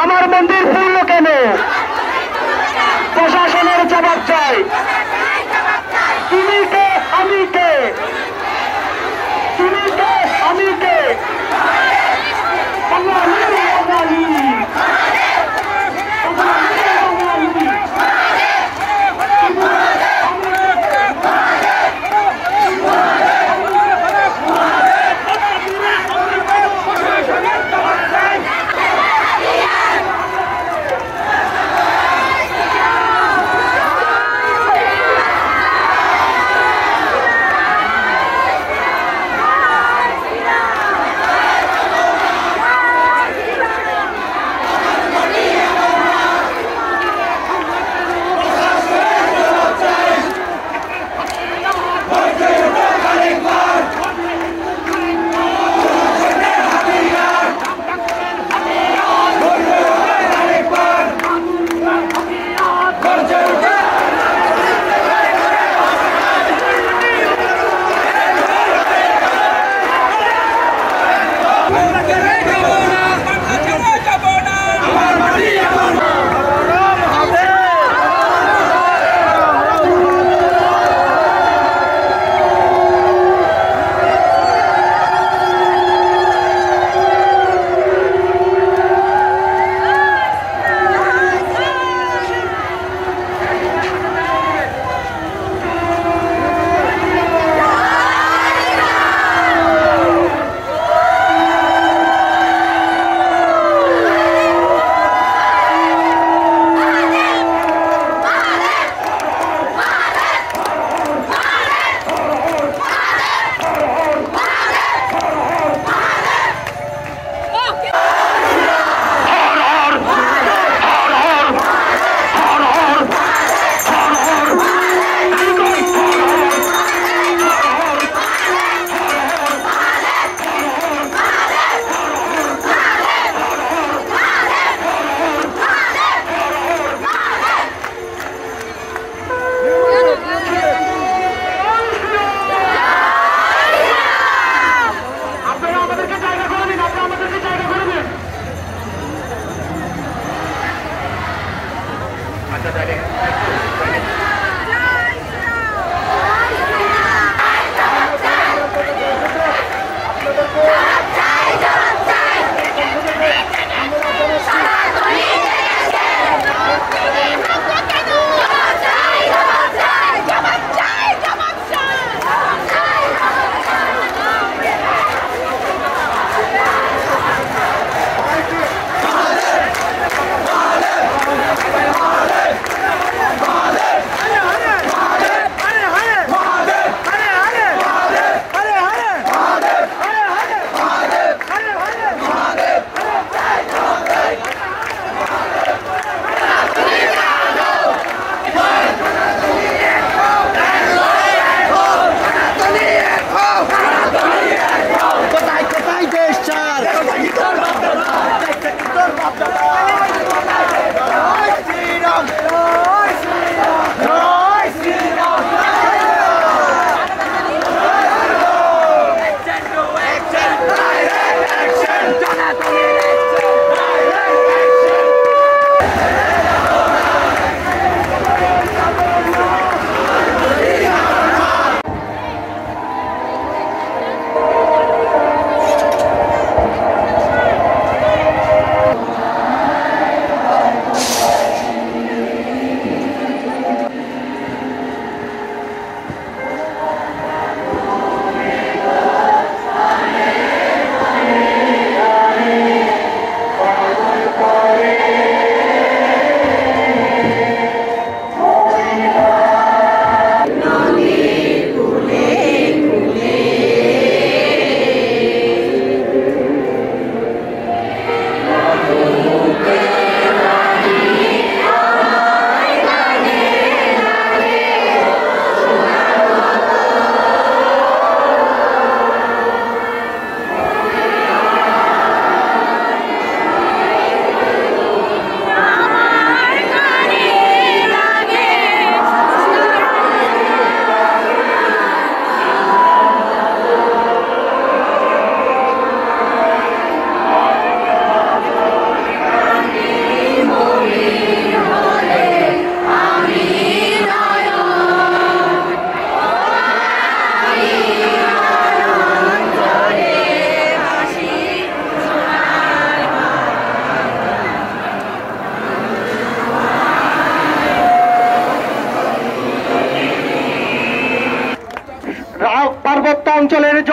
আমার মন্দির পুরল কেন? প্রশাসনের জবাব চাই। তুমি কে? আমি কে? তুমি কে? আমি কে?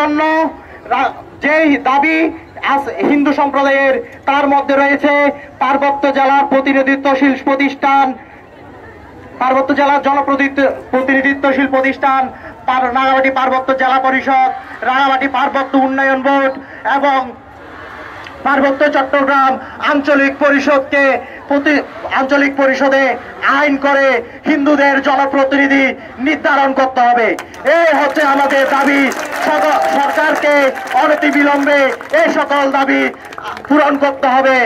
জন্য যেই দাবি হিন্দু সম্প্রদায়ের, তার মধ্যে রয়েছে পার্বত্য জেলার প্রতিনিধিত্বশীল প্রতিষ্ঠান, পার্বত্য জেলার জনপ্রতিনিধিত্বশীল প্রতিষ্ঠান, রাঙামাটি পার্বত্য জেলা পরিষদ, রাঙামাটি পার্বত্য উন্নয়ন বোর্ড এবং পার্বত্য চট্টগ্রাম আঞ্চলিক পরিষদে আইন করে হিন্দুদের জনপ্রতিনিধি নির্ধারণ করতে হবে। এই হচ্ছে আমাদের দাবি। সরকারকে অনতিবিলম্বে এই সকল দাবি পূরণ করতে হবে,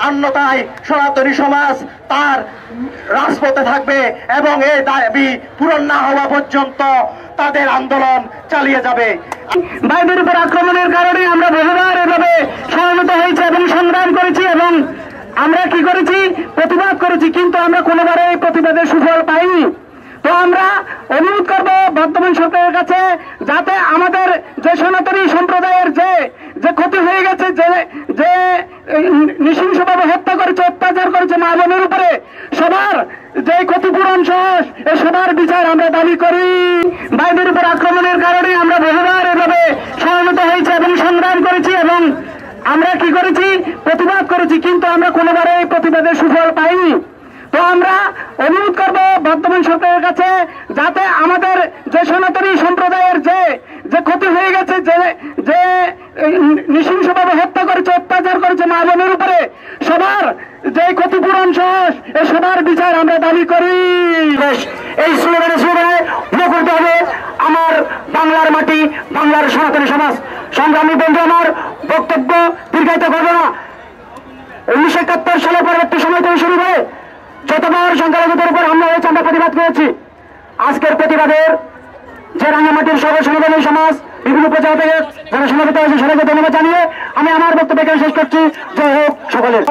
অন্যথায় সনাতনী সমাজ তার রাজপথে থাকবে এবং এই দাবি পূরণ না হওয়া পর্যন্ত তাদের আন্দোলন চালিয়ে যাবে। বাইরের উপর আক্রমণের কারণে আমরা বহুবার এভাবে সমবেত হয়েছি এবং সংগ্রাম করেছি এবং আমরা কি করেছি, প্রতিবাদ করেছি, কিন্তু আমরা কোনোবারে এই প্রতিবাদের সুফল পাইনি। তো আমরা অনুরোধ করবো বর্তমান সরকারের কাছে, যাতে আমাদের যে সনাতনী সম্প্রদায়ের যে ক্ষতি হয়ে গেছে, যে নৃশংসভাবে হত্যা করেছে, অত্যাচার করেছে মা বোনের উপরে, সবার যে ক্ষতিপূরণ সহ সবার বিচার আমরা দাবি করি। বাইরের উপর আক্রমণের কারণে আমরা বহুবার এভাবে সমবেত হয়েছি এবং সংগ্রাম করেছি এবং আমরা কি করেছি, প্রতিবাদ করেছি, কিন্তু আমরা কোনোবারে এই প্রতিবাদের সুফল পাইনি। তো আমরা অনুরোধ করবো বর্তমান সরকারের কাছে, যাতে আমাদের যে সনাতনী সম্প্রদায়ের যে ক্ষতি হয়ে গেছে, যে নৃশংসভাবে হত্যা করেছে, অত্যাচার করেছে মা বোনের উপরে, সবার যে ক্ষতিপূরণ সহ সবার বিচার আমরা দাবি করি। এই স্লোগানে করতে হবে আমার বাংলার মাটি, বাংলার সনাতনী সমাজ। সংগ্রামী বন্ধু, আমার বক্তব্য দীর্ঘায়িত করবো না। 1971 সালে পরবর্তী সময় থেকে শুরু হয়ে যতবার সংখ্যালঘুদের উপর হামলা হয়েছে আমরা প্রতিবাদ করেছি। আজকের প্রতিবাদের যে রাঙামাটির সর্বসংগঠনী সমাজ বিভিন্ন প্রচার থেকে যারা সমবেত হয়েছে সবাইকে ধন্যবাদ জানিয়ে আমি আমার বক্তব্য শেষ করছি। জয় হোক সকলের।